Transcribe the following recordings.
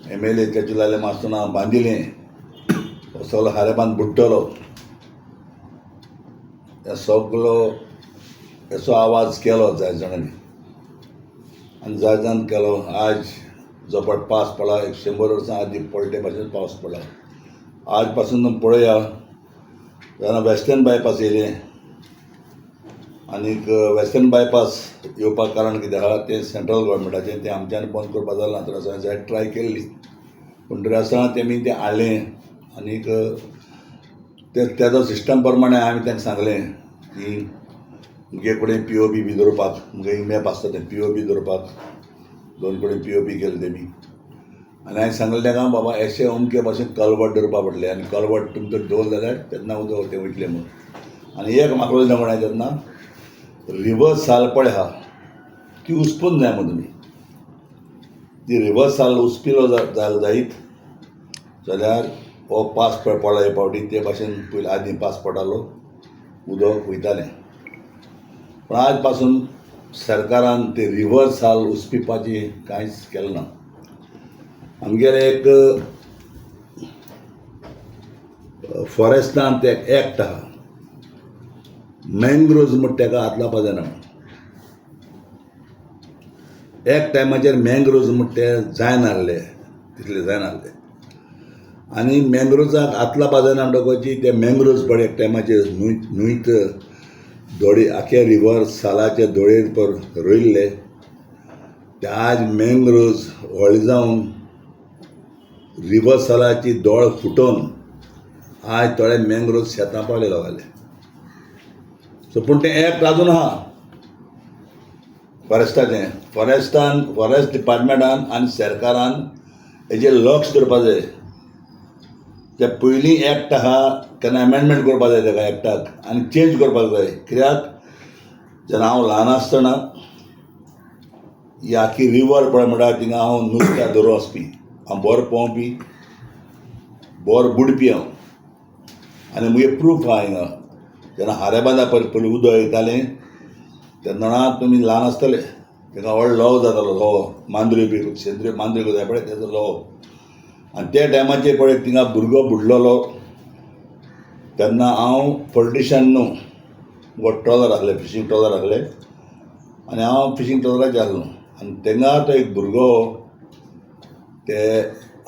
MLA चचुलाले आसतना बांदिलें सगळो हारेबांद बुडटलो हे सगळो असो आवाज केलो जाय जाणांनी आनी जाय जाण केलो. आज जो पट पावस पडला 100 वर्सां आदी पडटे भाशेन पावस पडला. आज पासून पळोवया जेन्ना वेस्टर्न बायपास येयलें आनीक वेस्टर्न बायपास येवपाक कारण कितें आहा तें सेंट्रल गव्हर्मेंटाचें तें आमच्यान बंद करपाक जालें ना. तर जाय ट्राय केल्ली पूण दुरासतना तेमी तें हाडलें आनीक तेजो सिस्टम प्रमाणे हांवें तांकां सांगलें की मुगे कडेन POP बी दवरपाक मुगे मॅप आसता तें POP दवरपाक 2 कडेन POP केलें तेमी आनी हांवें सांगलें ताका बाबा अशें अमके भाशेन कलवट दवरपा पडलें आनी कलवट तुमकां दवरलें जाल्यार तेन्ना उदक तें वयतलें म्हणून. आनी एक म्हाका उलयलें म्हण हांवें तेन्ना रिवर्स साल पळय आहा ती उस्पून जाय म्हणून तुमी ती रिवर्स साल उस्पिलो जायत जाल्यार हो पास पडला हे फावटी ते भाशेन पयलीं आदीं पास पडटालो उदक वयतालें. पण आज पासून सरकारान ते रिवर्स साल उस्पिवपाची कांयच केलें ना. आमगेले एक फॉरेस्टान ते एक्ट आहा मँग्रोव्ज म्हूण ताका हात लावपा जायना. एक टायमाचेर मँग्रोव्ज म्हूण ते जायनासले तितले जायनासले आनी मँग्रोव्जाक हात लावपा जायना म्हणटकूच ते मँग्रोव्ज पळय एक टायमाचेर न्हंयत दोळे आख्या रिवर सालाचे दोळेर पर रोयल्ले ते आज मँग्रोव्ज व्हडले जावन रिवर सालाची दोळ फुटोवन आज थोडे मँग्रोव्ज शेतां पावले लोकांले. सो पूण तें एक्ट आजून आहा फॉरेस्टाचें फॉरेस्ट डिपार्टमेंटान आनी सरकारान हेजेर लक्ष दवरपा जाय. ते पयलीं एक्ट आहा केन्ना एमेंडमेंट करपा जाय ताका एक्टाक आनी चेंज करपाक जाय. कित्याक जेन्ना हांव ल्हान आसतना ही आख्खी रिवर पळय म्हणटा थिंगा हांव नुस्त्या धरून वचपी हांव बरो पोंवपी बरो बुडपी हांव आनी मुगे प्रूफ आहा हिंगा. जेन्ना हारेबांदा पयलीं उदक येतालें तेन्ना तुमी ल्हान आसतले ताका व्हडलो लोव जातालो लोव मांद्री बी सेंद्री मांद्री जाय पळय तेजो लोव आनी त्या टायमाचेर पळय थिंगा भुरगो बुडलोलो तेन्ना हांव पॉलिटिशन न्हू वो ट्रॉलर आसलें फिशींग ट्रॉलर आसलें आनी हांव फिशींग ट्रॉलराचेर आसलो आनी तेंगा तो एक भुरगो ते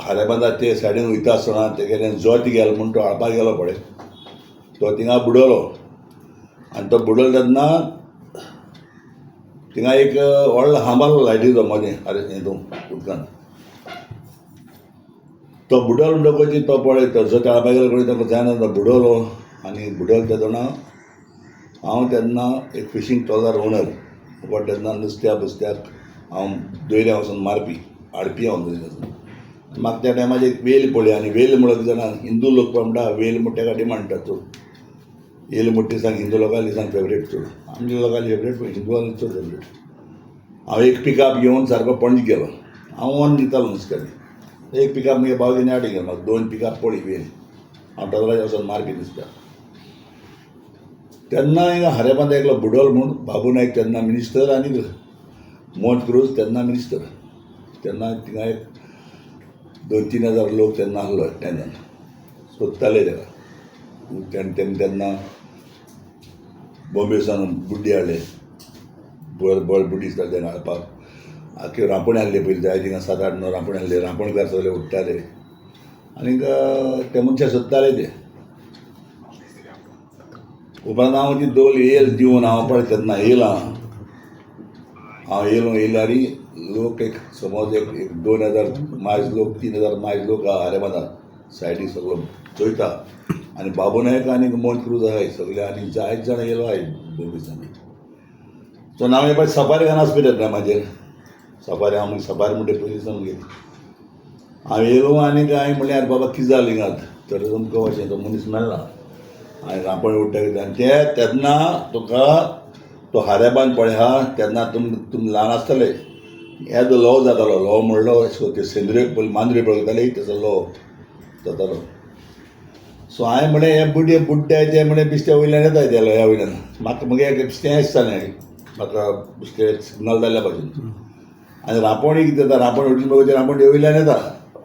हारेबांदा ते सायडीन वयता आसतना तेगेलें जोत गेलो म्हूण तो हाडपाक गेलो पळय तो थिंगा बुडलो आनी तो बुडलो तेन्ना थिंगा एक व्हडलो खांब आसलो लायटीचो मदें हितून उदकान तो बुडलो म्हणटकूच तो पळय तो जोत हाडपाक गेलो पळय ताका जायना तो बुडलो आनी बुडलो तेदोना हांव तेन्ना एक फिशींग ट्रॉलर ओनर वो तेन्ना नुस्त्या बुस्त्याक हांव दोयऱ्या वचून मारपी हाडपी हांव दोयऱ्या म्हाका त्या टायमाचेर एक वेल पळय आनी वेल म्हणून जाणा हिंदू लोक म्हणटा वेल म्हूण ताका डिमांड चड येल म्हूण दिसांक हिंदू लोकांच्या दिसांक फेवरेट चड आमच्या लोकांचे फेवरेट पळय हिंदूवांनी चड फेवरेट. हांव एक पिकअप घेवन सारको पणजे गेलो हांव वन दितालो नुस्त्याक एक पिकअप मुगे बावजीन हाडून गेलो म्हाका 2 पिकअप पळय वेल हांव ट्रॉलराचेर वचून मारपी नुस्त्याक. तेन्ना हिंगा हारेबांदा एकलो बुडलो म्हूण बाबू नायक तेन्ना मिनिस्टर आनी मोंत क्रूज तेन्ना मिनिस्टर तेन्ना थिंगा एक 2-3 हजार लोक तेन्ना आसलो तेन्ना सोदताले ताका तेन्ना बॉम्बे सावन बुड्डी हाडले बळ बुड्डी दिसताले तेन्ना हाडपाक आख्खे रांपोणी हाडले पयलीं जाय थिंगा 7-8 रांपोणी हाडले रांपोणकार सगळे उठताले आनीक ते मनशां सोदताले ते उपरांत हांव ती दोल येल दिवन हांव पळय तेन्ना येयलां हांव येयल्यार लोक एक समज एक 2000 मायज लोक 3000 मायज लोक आहा हारेबांदा सायडीक सगळो चोयता आनी बाबू नायक आनी मोंत क्रूज आहाय सगळे आनी जायत जाणां येयलो आहाय 2 दिसांनी. सो हांवें पळय सफारी घान आसपी त्या टायमाचेर सफारी हांव सफारी म्हणटा पयलीं दिसान गेली हांव येयलो आनीक हांवें म्हणलें आरे बाबा कितें जालें हिंगात तर तुमकां अशें तो मनीस मेळना हांवें रांपोणी उडटा आनी ते तेन्ना तुका तो हारेबांद पळय आहा तेन्ना तुमी ल्हान आसतले येदो लोव जातालो लोव म्हणलो ते सेंद्री पयलीं मांद्री पळयताले तेजो लोव जातालो. सो हांवें म्हणलें हे बुड्डे ते म्हणलें बिस्त्या वयल्यान येता तेलो ह्या वयल्यान म्हाका मुगे एक बिस्तें दिसतालें म्हाका बिस्तें सिग्नल जाल्ल्या भाशेन आनी रांपोणी कितें जाता रांपोणी उडून बघून रांपोणी वयल्यान येता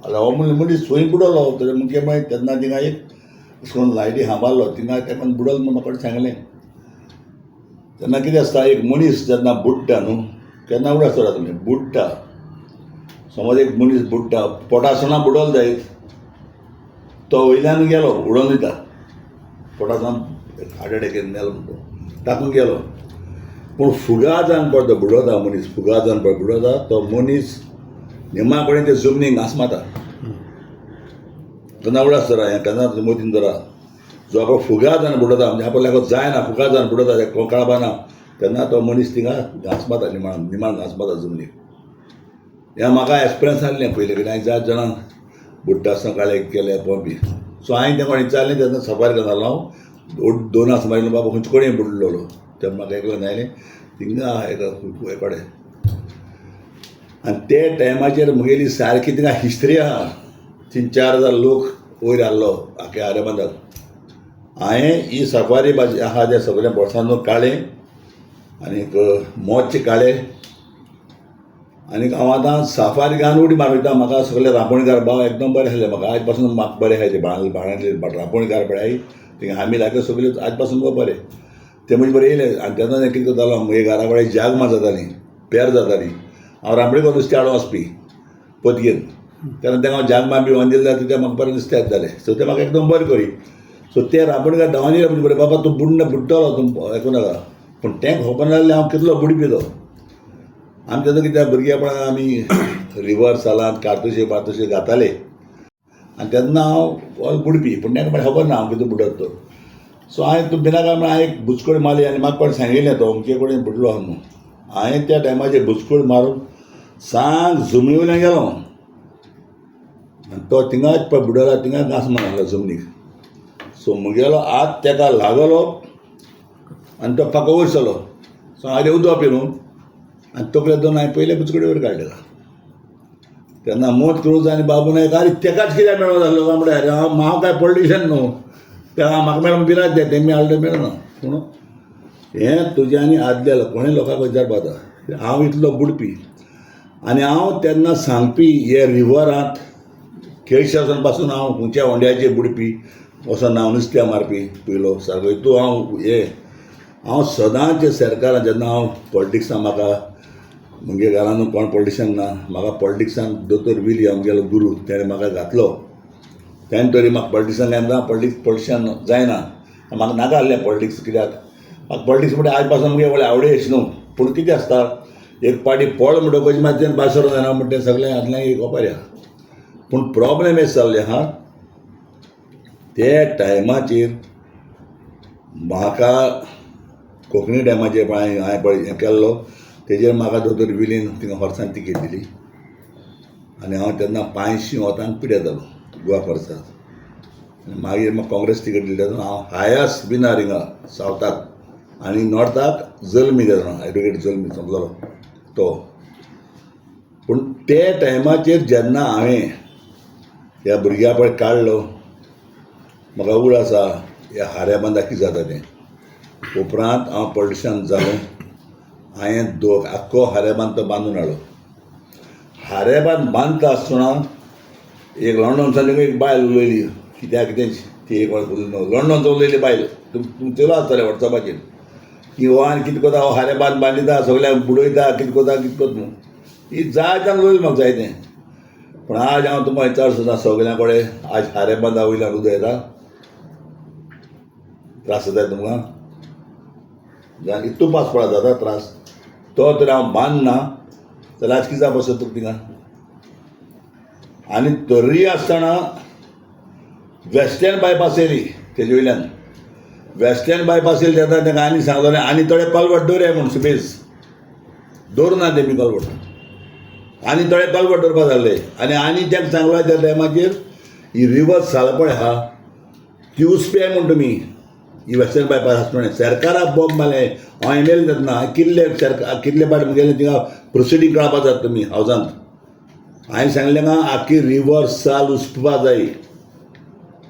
आतां हो मनीस थंय बुडलो तर मुखेलपणे तेन्ना थिंगा एक अशें करून लायटी सांबाळलो थिंगा तेका बुडल म्हूण म्हाका सांगलें. तेन्ना कितें आसता एक मनीस जेन्ना बुडटा न्हू केन्ना उड आसता तुमी बुडटा. समज एक मनीस बुडटा पोटा आसतना बुडोल जायत तो वयल्यान गेलो उडोवन वयता पोटासान हार्ट एटॅकेन मेलो म्हणटा तातूंत गेलो. पूण फुगा जावन पळय तो बुडोता मनीस फुगा जावन पळय बुडोता तो मनीस निमा कडेन ते जमनीक घांस मारता. तेन्ना उड आसता हें केन्ना मोदीन धरा जो आपलो फुगा जावन बुडोता म्हणजे आपल्याक जायना फुगा जावन बुडोता ते कळपाना तेन्ना तो मनीस थिंगा घांस मारता निमाण घांस मारता जमनीक. हें म्हाका एक्सपिरियन्स आसलें पयलीं कितें हांवें 4 जाणांक बुडटा आसतना काळे केले बी. सो हांवें तें कोणी विचारलें तेन्ना सफारी करतालो हांव 2 आस मारिल्लो बाबा खंयचे कडेन बुडलोलो तें म्हाका एकलो मेळ्ळें थिंगा हे कडेन. आनी ते टायमाचेर म्हगेली सारकी थिंगा हिस्ट्री आहा 3-4 हजार लोक वयर आहलो आख्या आर्याबंदाक. हांवें ही सफारी भाजी आहा तें सगळें बोळसांतून काडलें आनीक मोच्चे काडले आनीक हांव आतां सफारी घालून उडी मारता. म्हाका सगळे रांपोणीकार भाव एकदम बरें आसले म्हाका आज पासून म्हाका बरें आहाय ते बाळांतले रांपोणीकार पळय थिंगा आमी लागले सगळे आज पासून बरें ते म्हणजे बरें येयले. आनी तेन्ना कितें करतालो म्हगे घरा कडेन जागमां जातालीं पेर जातालीं हांव रांपणीकर नुस्तें हाडूं वचपी पोतयेन तेन्ना ताका हांव जागमां बी दिलें जाल्यार ते म्हाका बरें नुस्तें येतालें. सो ते म्हाका एकदम बरें करी. सो ते रांपणीकार धांवन येयले म्हणजे बाबा तूं बुडटलो तूं हेकूं नाका. पूण तें खबर नासलें हांव कितलो बुडपी तो. आमी तेन्ना कित्याक भुरगेपणांत आमी रिवर सालांत कारतुशे घाताले आनी तेन्ना हांव बुडपी पूण ताका म्हाका खबर ना हांव कितें बुडत तो. सो हांवें तूं भिनाका म्हण हांवें एक बुचकोड मारली आनी म्हाका कोणें सांगिल्लें तो अमके कडेन बुडलो आहा म्हणून. हांवें त्या टायमाचेर बुचकोड मारून सांग जमनी वयल्यान गेलो आनी तो थिंगाच पळय बुडला थिंगाच घांस मारलो जमनीक. सो म्हगेलो हात ताका लागलो आनी तो फाको वयर सरलो. सो हांवें उदक पिरून आनी तकले दोन हांवें पयले बुचकोडी वयर काडले. तेन्ना मोत क्रूज आनी बाबू नायक अरे तेकाच कित्याक मेळो जालो काय म्हणल्यार हांव काय पॉलिटिशन न्हू ते म्हाका मेळून बिरात ते तेमी हाडले मेळना. पूण हें तुजें आनी आदलेलो कोणें लोकांक विचारपाक जाता हांव इतलो बुडपी आनी हांव तेन्ना सांगपी हे रिवरांत केळशे पासून हांव खंयच्या होंड्याचेर बुडपी वचोन हांव नुस्त्या मारपी पयलो सारको हितू हांव सदांच सरकारान जेन्ना हांव पॉलिटिक्सान म्हाका म्हगे घरान कोण पॉलिटिशन ना म्हाका पॉलिटिक्सान दोतोर विलियम गेलो गुरू तेणें म्हाका घातलो. तेणे तरी म्हाका पॉलिटिक्सान केन्ना पॉलिटिशन जायना म्हाका नाका आहलें पॉलिटिक्स कित्याक म्हाका पॉलिटिक्स म्हणजे आज पासून मुगे व्हडलें आवडी अशी न्हू. पूण कितें आसता एक पाटी पळ म्हणटकच मातशें भायर सरो जायना म्हणटा तें सगळें आदलें एक ओपारी आहा. पूण प्रॉब्लेम हें जाल्लें आहा ते टायमाचेर म्हाका कोंकणी डॅमाचेर पळय हांवें पळय हें केल्लो तेजेर म्हाका दोतोर विलीन थिंगा हॉर्सान तिकेट दिली आनी हांव तेन्ना 500 वोतांक पिड्यातालो गोवा फोर्सांत. आनी मागीर म्हाका काँग्रेस तिकेट दिली तेन्ना हांव हायस्ट विनर हिंगा सावथाक आनी नॉर्थाक जल्मी तेन्ना एडवोकेट जल्मी समजलो तो. पूण ते टायमाचेर जेन्ना हांवें ह्या भुरग्या पळय काडलो म्हाका उड आसा ह्या हाऱ्याबंदाक कितें जाता तें. उपरांत हांव पॉलिटिशन जालो हांवें आख्खो हारेबांद तो बांदून हाडलो. हारेबांद बांदता आसतना एक लंडनसान एक बायल उलयली कित्याक कितें ती एक लंडनचो उलयली बायल तुमी चलो आसतलें वॉट्सॅपाचेर की हो आनी कितें कोता हो हारेबांद बांदिता सगळ्यांक बुडयता कितें कोता न्हू ही जायत्यान उलयली म्हाका जायतें. पूण आज हांव तुमकां विचार सुद्दां सगळ्यां कडेन आज हारेबांदा वयल्यान उदक येता त्रास जाता तुमकां जाल्यार इतू पास पडा जाता त्रास तो तर हांव बांदना जाल्यार आज कितें जावपाक सोदता तुका थिंगा. आनी तरी आसतना वेस्टर्न बायपास येयली तेजे वयल्यान वेस्टर्न बायपास येयली तेन्ना ताका आनी सांगलें आनी थोडे कलवट दवरया म्हूण सुबेज दवरना तेमी कलवट आनी थोडे कलवट दवरपा जाल्ले आनी तांकां सांगलो त्या टायमाचेर ही रिवर साल पळय आहा ती उसपे म्हूण तुमी ही वेस्टर्न बायपास आसतना सरकाराक बॉम्ब मारलें हांव एमएलए जातना कितले पाट मुगेलें थिंगा प्रोसिडींग कळपाक जाता तुमी हावजांत. हांवें सांगलें हांगा आख्खी रिवर साल उसपा जाय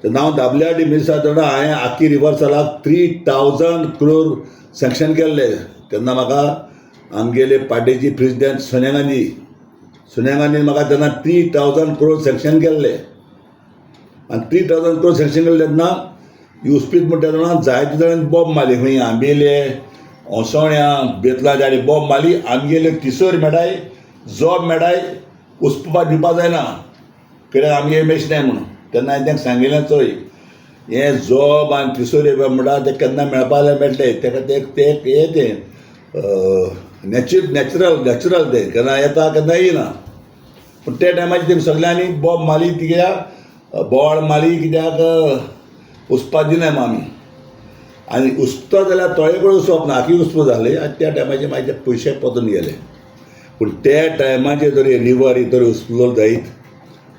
तेन्ना हांव दाबल्याडी मिनिस्टर तेन्ना हांवें आख्खी रिवर सालाक 3000 crore सँक्शन केल्ले. तेन्ना म्हाका आमगेले पार्टीची प्रेसिडेंट सोनिया गांधी सोनिया गांधीन म्हाका तेन्ना 3000 crore सँक्शन केल्ले आनी 3000 crore सँक्शन केल्ले तेन्ना युस्पीत म्हणटा तेन्ना जायते जाणांनी बॉब मारले खंय आंबेले ओसोण्या बेतलाच्या आनी बॉब मारली आमगेले तिसोर मेळाय जॉब मेळाय उस्पा दिवपा जायना कित्याक आमगे मेळचे म्हणून तेन्ना हांवें तांकां सांगिल्लें चोय हें जॉब आनी तिसोर म्हणटा ते केन्ना मेळपा जाल्यार मेळटले ताका ते नॅचरल ते केन्ना येता केन्ना येना पूण त्या टायमाचेर तेमी सगल्यांनी बॉब मारली कित्याक बोवाळ मारली कित्याक उस्पाद दिनाय आमी आनी उस्तो जाल्यार तळे कडेन उसप ना आखी उस्प जाले आनी त्या टायमाचेर मागीर ते पयशे पोतून गेले पूण त्या टायमाचेर तरी रिवर तरी उस्पलो जायत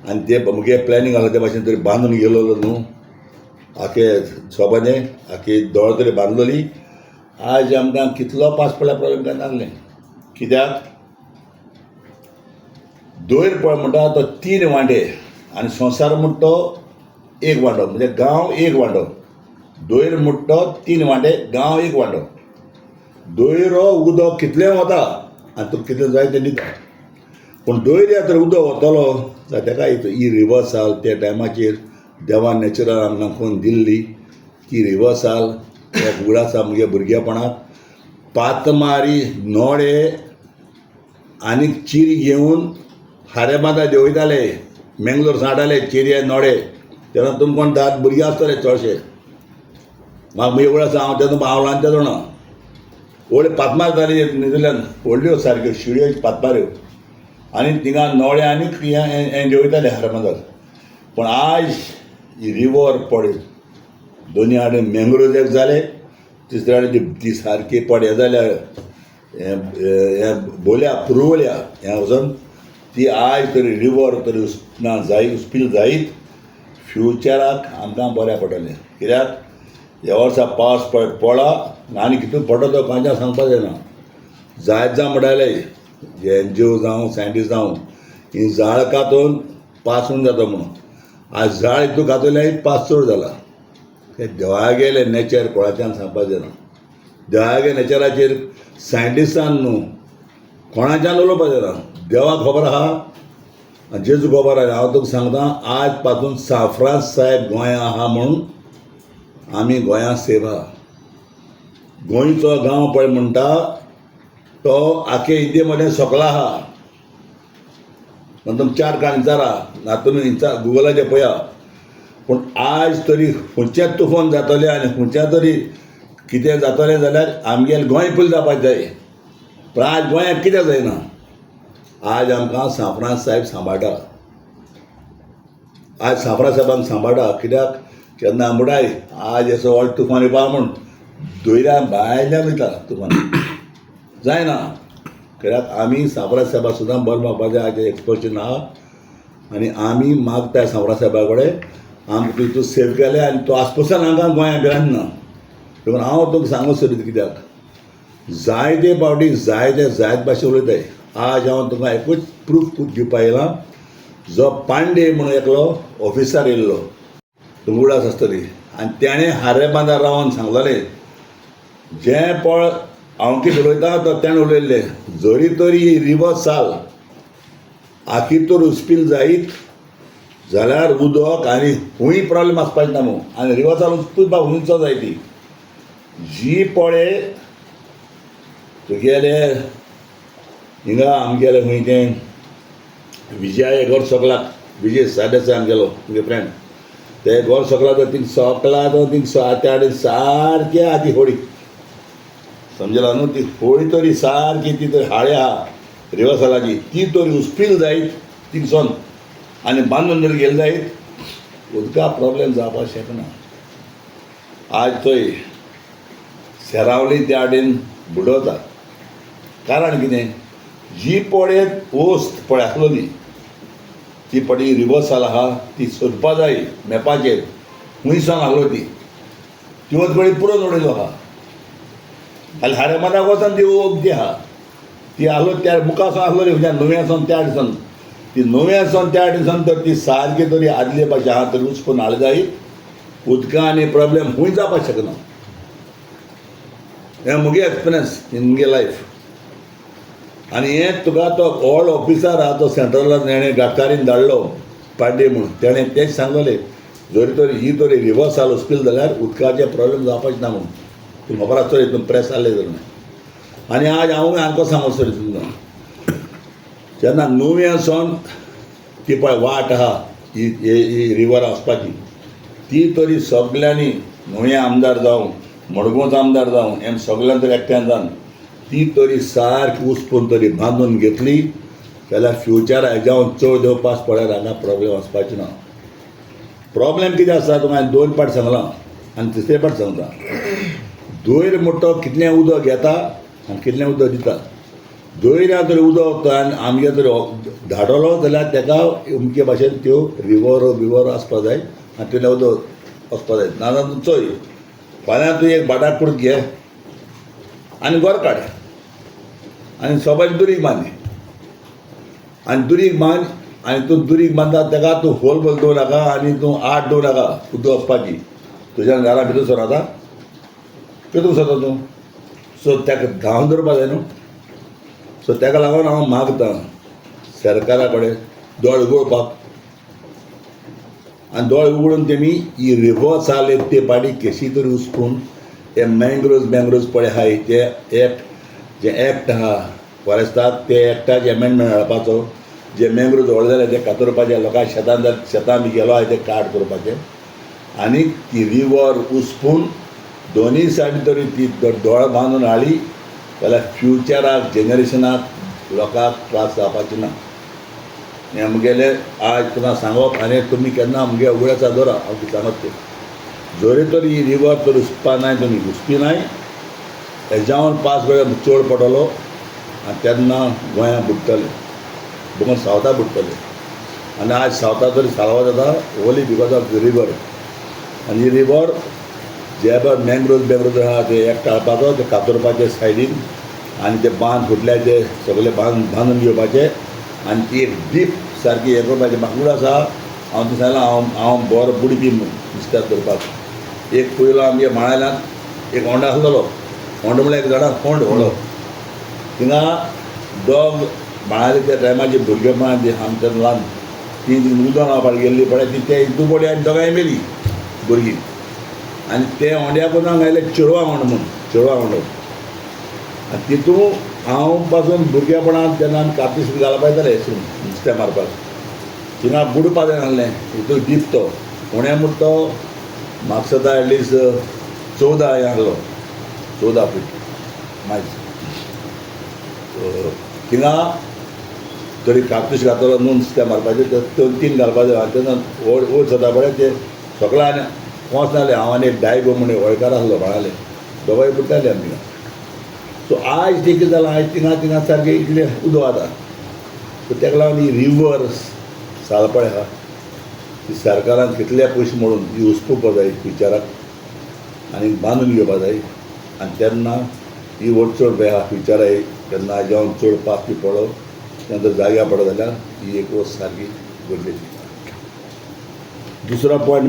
आनी ते मुगे प्लॅनिंग आसलें ते भाशेन तरी बांदून गेलो न्हू आखे सोबाने आखी दोळ तरी बांदलोली आज आमकां कितलो पास पडल्यार प्रॉब्लेम काय नासलें कित्याक दोयर पळय म्हणटा तो 3 वांटे आनी संवसार म्हणटा तो 1 वांटो म्हणजे गांव 1 वांटो दोयर म्हणटा तो 3 वांटे गांव 1 वांटो दोयरो उदक कितलें वता आनी तुका कितलें जाय तें दिता पूण दोयऱ्या तर उदक वतलो जाल्यार तेका ही रिवर्साल त्या टायमाचेर देवान नॅचरल आमकां कोण दिल्ली ती रिवर्साल एक उगडास आमगे भुरगेपणाक पातमारी नोडे आनी चिरी घेवन हारेबांदा देंवयताले मेंगलोर सांडटाले चिरये नोडे तेन्ना तुमकां कोण दात भुरगीं आसताले चडशे म्हाका मुगे उगडास हांव तेन्ना हांव ल्हान तेदोणा व्हडले पातमार जाताली न्यूझिलंड व्हडल्यो सारक्यो शिड्यो पातमाऱ्यो आनी थिंगा नोडे आनी हें देंवयताले हारेबांदार पूण आज ही रिवर पडे दोनी आडेन मँग्रोज एक जाले तिसरे आडेन ती सारकी पडे जाल्यार हें बोल्या पुरवल्या हें वचोन ती आज तरी रिवर तरी उस्पना जाय उस्पील जायत फ्युचराक आमकां बऱ्या पडटलें कित्याक ह्या वर्सा पावस पडला आनी कितून पडटा तो कांयच्या सांगपाक जायना जायत जावं म्हणटाले जे NGO जावं सायंटिस्ट जावं ही झाड कातून पास होवन जाता म्हणून आज झाड हितून कातले पास चड जाला ते देवागे नेचर कोणाच्यान सांगपाक जायना देवागे नेचराचेर सायंटिस्टान न्हू कोणाच्यान उलोवपाक जायना देवाक खबर आहा जेजू खबर आहा हांव तुका सांगता आज पासून साफ्रांस साहेब गोंया आहा म्हणून आमी गोंया सेव आहा गोंयचो गांव पळय म्हणटा तो आखे इंडिये मदें सकला आहा तुम 4 काण विचारा ना तुमी गुगलाचेर पळया पूण आज तरी खंयचेंच तुफान जातलें आनी खंयचें तरी कितें जातलें जाल्यार आमगेलें गोंय पयलीं जावपाक जाय पूण आज गोंयाक कितें जायना आज आमकां साफ्रांस साहेब सांबाळटा आज साफ्रांस साहेबांक सांबाळटा कित्याक केन्ना म्हणटाय आज असो व्हड तुफान येवपा म्हूण दोयऱ्यान भायल्यान वयता तुफान जायना कित्याक आमी साफ्रांस साहेबा सुद्दां बरें मागपाक जाय हाजें एक्सपर्शन आहा आनी आमी मागताय साफ्रांस साहेबा कडेन आमकां तूं सेव केलें आनी तो आसपासून हांगा गोंयांत भिरांत ना देखून हांव तुका सांगूं सोदता कित्याक जायते फावटी जायत भाशे उलयताय आज हांव तुका एकूच प्रूफ दिवपा येयलां जो पांडे म्हणून एकलो ऑफिसर येयल्लो उगडास आसतली आनी तेणें हारेबांदार रावन सांगलेलें जें पळ हांव कितें उलयतां तो तेणें उलयल्लें जरी तरी ही रिवर साल आखी तर उस्पील जायत जाल्यार उदक आनी खूंय प्रॉब्लेम आसपाचें ना न्हू आनी रिवर साल उस्पा उंच जाय ती जी पळय तुगेले हिंगा आमगेले खंय तें विजया घर सकलाक विजय सादेसाय आमगेलो तुगे फ्रेंड ते घर सकला तो थिंग सकला तो थिंग त्या सारकी आहा ती होळी समजला न्हू ती होळी तरी सारकी ती तरी हाळे आहा रिवर्सालाची ती तरी उस्पील जायत थिंगसून आनी बांदून जर गेले जायत उदका प्रॉब्लेम जावपाक शकना आज थंय सेरावली त्या वाटेन बुडवता कारण कितें जी पळय पोस्ट पळय आसलोली ती पळय रिवर्साल आहा ती सोदपा जाय मॅपाचेर खुंयसान आहलो ती वच पळय पुरोन उडयलो आहा आनी हारेमादाक वचोन ती ओग आहा ती आहलो त्या मुखार आहलोली म्हणजे नुव्यासान त्या दिसान ती नुव्यासान त्या दिसान तर ती सारकी तरी आदले भाशे आहा तरी उचपून हाडले जाय उदका आनी प्रॉब्लेम खूंय जावपाक शकना हें मुगे एक्सपिरियन्स इन मुगे लायफ आनी हें तुका तो व्हड ऑफिसर आहा तो सेंट्रलान तेणें गाडकारीन धाडलो पाड्डे म्हणून तेणें तेंच सांगलें जरी तर ही तरी रिवर्स जालो स्पील जाल्यार उदकाचे प्रॉब्लेम जावपाचे ना म्हणून तूं खबर आसतलें हितून प्रेस जाल्लें जाल्यार आनी आज हांव आमकां सांगसर तुमकां जेन्ना नुव्यासून ती पळय वाट आहा ही रिवर वचपाची ती तरी सगल्यांनी नुवें आमदार जावं मडगांवच आमदार जावं हें सगळ्यान तरी एकट्यान जावन ती तरी सारकी उस्पून तरी बांदून घेतली जाल्यार फ्युचर हेज्यावन चड येवपास पळय हांगा प्रॉब्लेम वचपाचें ना. प्रॉब्लेम कितें आसा तुका हांवें 2 पाट सांगलां आनी तिसरे पाट सांगता. दोयर मोठो कितलें उदक घेता आनी कितलें उदक दिता. दोयऱ्या तरी उदक वता आनी आमगे तरी धाडलो जाल्यार ताका अमके भाशेन त्यो रिवर आसपा जाय आनी तेन्ना उदक वचपा जाय नाजाल्यार तूं चोय फाल्यां तूं एक बाटाक करून घे आनी घर काड आनी सोबाची दुरीग बांद आनी दुरीग बांद आनी तूं दुरीग बांदता ताका तूं होल बोल दवरूं नाका आनी तूं आठ दवरूं नाका उदक वचपाची तुज्या घरा भितर सरता कितून सरता तूं सो ताका धांवन दवरपा जाय न्हू. सो ताका लागून हांव मागतां सरकारा कडेन दोळ उगडपाक आनी दोळ उगडून तेमी ही रिवर जाले ते पाटी केशी तरी उस्पून हे मँग्रोव्ज पळय आहाय ते एक्ट आहा फॉरेस्टाक ते एक्टाचे एमेंडमेंट हाडपाचो जे मँग्रोव्ज व्हड जाले ते कातरपाचे लोकांक शेतान बी गेलो आहाय ते काट करपाचे आनी ती रिवर उस्पून दोनूय सायडी तरी ती दोळ बांदून हाडली जाल्यार फ्युचराक जेनरेशनाक लोकांक त्रास जावपाचे ना. हें आमगेले आज तुका सांगप आनी तुमी केन्ना आमगे उगड्याचा दवरा हांव सांगत ते जरी तरी ही रिवर तर उस्पा नाय तुमी उस्पी नाय हेज्यावन पास वेळ चड पडलो आनी तेन्ना गोंयां बुडटले बगून सावथा बुडटले आनी आज सावथा तरी सारवा जाता only because of the river आनी ही रिवर जे पळय मँग्रोव्ज आहा ते एकठांय हाडपाचो ते कातरपाचे सायडीन आनी ते बांद फुटल्याचे सगळे बांदून घेवपाचे आनी ती एक डीप सारकी हें करपाचें म्हाका उड आसा हांव ती सांगलां हांव बरो बुडपी नुस्त्याक करपाक. एक पयलो आमगे माळ्याल्यान एक होंड आसलेलो होंड म्हळ्यार एक जाणां फोंड व्हडलो थिंगा दोग माळ्याले त्या टायमाचे भुरगेपणां जे आमच्या ल्हान ती उदक न्हांवपाक गेल्ली पळय ती ते हितू पडी आनी दोगांय मेली भुरगीं आनी ते होंड्याक नांव घायले चेडवां होंड म्हणून चेडवां होंड आनी तितू हांव पासून भुरगेपणांत तेन्ना आमी कापीस बी घालपा येताले नुस्तें मारपाक थिंगा बुडपा जाय नासलें हितू डीप तो फोंड्या म्हणटा तो म्हाका सद्दां एटलिस्ट 14 हें आहलो 14 फीट मायज थिंगा तरी कापीस घातलो न्हू नुस्तें मारपाचें ते 3 घालपाचें आनी तेन्ना वयर सदा पळय ते सगळ्या आनी वच नासलें हांव आनी एक डायगो म्हणून वळकार आसलो म्हणाले दोगांय बुडटाले आमी थिंगा. सो आज ते कितें जालां आयज थिंगा सारकें इतलें उदक जाता सो ताका लागून ही रिवर सालपळे आहा ती सरकारान कितले पयशे मोडून ही उस्पुवपा जाय फ्युचराक आनी बांदून घेवपा जाय आनी तेन्ना ही व्हड चड पळय आहा फ्युचराक तेन्ना जेवण चड पावस बी पडलो तेन्ना जाग्या पडत जाल्यार ही एक वस्त सारकी गरजेची. दुसरो पॉयंट